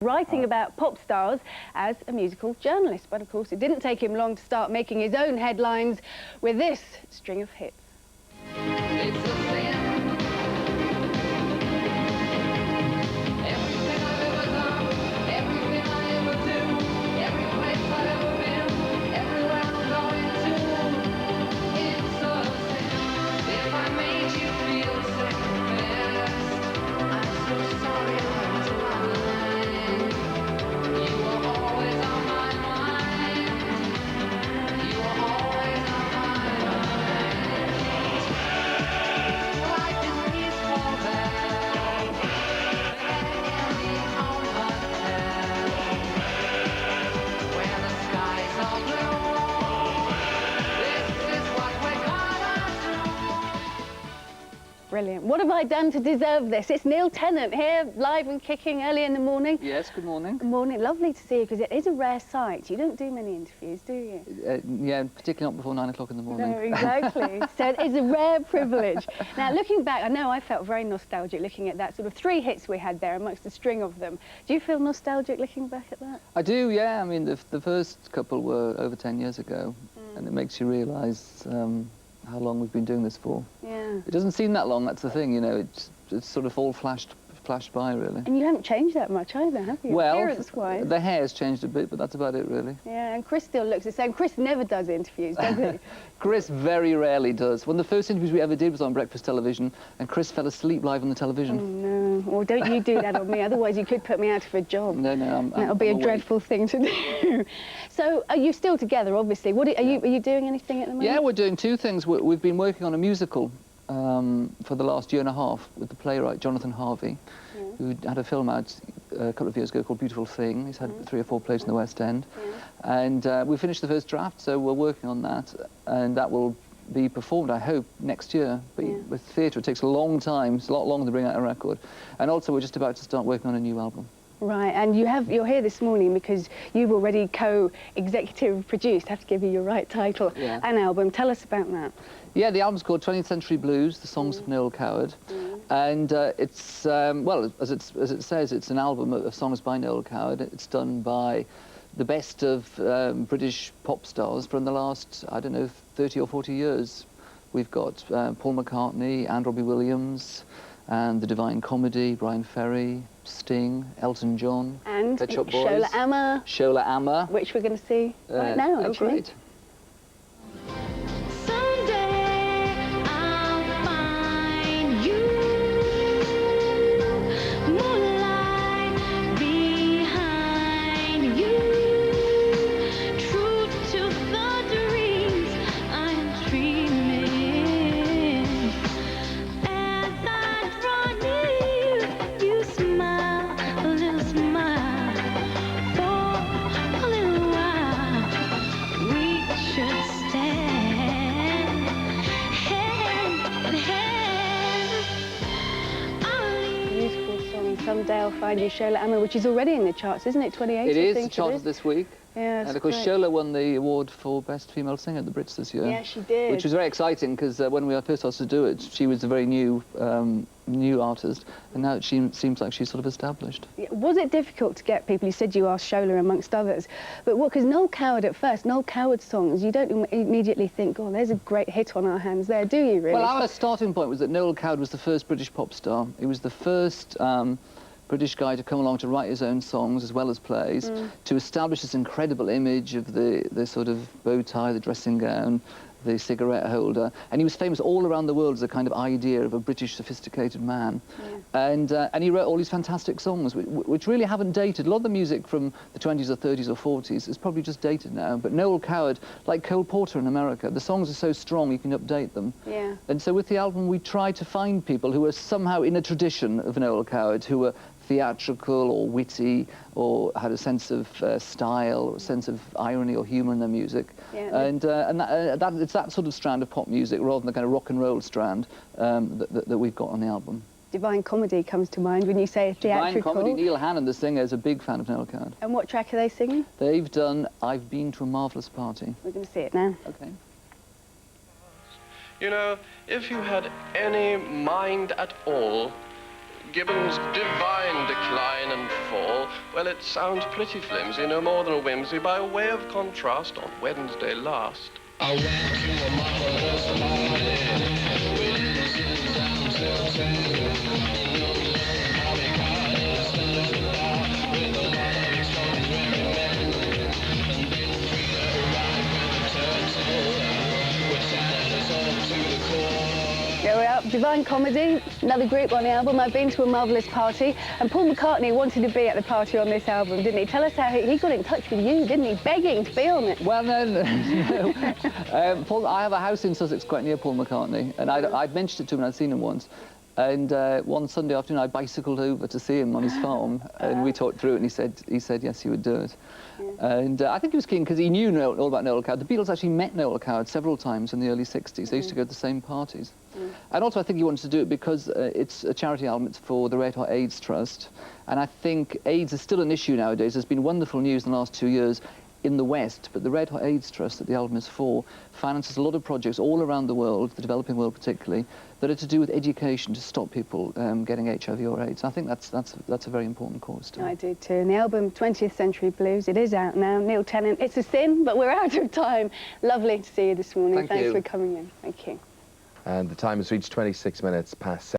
writing about pop stars as a musical journalist. But of course, it didn't take him long to start making his own headlines with this string of hits. Brilliant. What have I done to deserve this? It's Noel Tennant here, live and kicking early in the morning. Yes, good morning. Good morning. Lovely to see you, because it is a rare sight. You don't do many interviews, do you? Yeah, particularly not before 9 o'clock in the morning. No, exactly. So it's a rare privilege. Now, looking back, I know I felt very nostalgic looking at that sort of 3 hits we had there amongst the string of them. Do you feel nostalgic looking back at that? I do, yeah. I mean, the first couple were over 10 years ago, and it makes you realise how long we've been doing this for. Yeah. It doesn't seem that long, that's the thing, you know, it's sort of all flashed by, really. And you haven't changed that much either, have you? Well, appearance-wise. the hair's changed a bit, but that's about it, really. Yeah, and Chris still looks the same. Chris never does interviews, does he? Chris very rarely does. One of the first interviews we ever did was on breakfast television, and Chris fell asleep live on the television. Oh, no. Well, don't you do that on me, otherwise you could put me out of a job. No, that'll be a dreadful thing to do. So, are you still together, obviously? Are you doing anything at the moment? Yeah, we're doing 2 things. We've been working on a musical for the last year and a half with the playwright Jonathan Harvey, who had a film out a couple of years ago called Beautiful Thing. He's had 3 or 4 plays in the West End. And we finished the first draft, so we're working on that, and that will be performed, I hope, next year. But with theatre, it takes a long time. It's a lot longer to bring out a record. And also, we're just about to start working on a new album. Right, and you're here this morning because you've already co-executive produced, have to give you your right title, an album. Tell us about that. Yeah, the album's called 20th Century Blues, the songs of Noel Coward. And it's, well, as it says, it's an album of songs by Noel Coward. It's done by the best of British pop stars from the last, I don't know, 30 or 40 years. We've got Paul McCartney, and Robbie Williams, and The Divine Comedy, Brian Ferry, Sting, Elton John, and Pet Shop Boys, Shola Ama. Shola Ama. Which we're going to see right now, that's actually. Right. Someday I'll Find You, Shola Ama, which is already in the charts, isn't it? 28, It is, the charts this week. Yeah, and of course, Shola won the award for Best Female Singer at the Brits this year. Yeah, she did. Which was very exciting, because when we first started to do it, she was a very new artist, and now it seems like she's sort of established. Yeah, was it difficult to get people? You said you asked Shola amongst others, but what, because Noel Coward at first, Noel Coward songs, you don't immediately think, oh, there's a great hit on our hands there, do you really? Well, our starting point was that Noel Coward was the first British pop star. He was the first British guy to come along to write his own songs as well as plays, to establish this incredible image of the sort of bow tie, the dressing gown, the cigarette holder, and he was famous all around the world as a kind of idea of a British sophisticated man. And he wrote all these fantastic songs which really haven't dated. A lot of the music from the 20s or 30s or 40s is probably just dated now, but Noel Coward, like Cole Porter in America, the songs are so strong you can update them. And so with the album we tried to find people who were somehow in a tradition of Noel Coward, who were theatrical or witty, or had a sense of style, or a sense of irony or humour in their music. And it's that sort of strand of pop music, rather than the kind of rock and roll strand that we've got on the album. Divine Comedy comes to mind when you say theatrical. Divine Comedy, Neil Hannon, the singer, is a big fan of Noel Coward. And what track are they singing? They've done I've Been to a Marvellous Party. We're going to see it now. Okay. You know, if you had any mind at all, Gibbon's divine decline and fall, well, it sounds pretty flimsy, no more than a whimsy, by way of contrast on Wednesday last. I went to a marvelous party, we didn't sit down till 10. There we are, Divine Comedy, another group on the album. I've been to a marvellous party, and Paul McCartney wanted to be at the party on this album, didn't he? Tell us how he got in touch with you, didn't he? Begging to be on it. Well, no. Paul, I have a house in Sussex quite near Paul McCartney, and I'd mentioned it to him and I'd seen him once. And one Sunday afternoon, I bicycled over to see him on his farm, and we talked through it, and he said yes, he would do it. Yeah. And I think he was keen because he knew all about Noel Coward. The Beatles actually met Noel Coward several times in the early 60s. They used to go to the same parties. And also I think he wanted to do it because it's a charity album. It's for the Red Hot AIDS Trust. And I think AIDS is still an issue nowadays. There's been wonderful news in the last 2 years in the West, but the Red Hot AIDS Trust that the album is for finances a lot of projects all around the world, the developing world particularly, that are to do with education to stop people getting HIV or AIDS. I think that's a very important cause too. I do too. And the album 20th Century Blues, it is out now. Neil Tennant, it's a sin, but we're out of time. Lovely to see you this morning. Thanks for coming in. Thank you. And the time has reached 26 minutes past 7.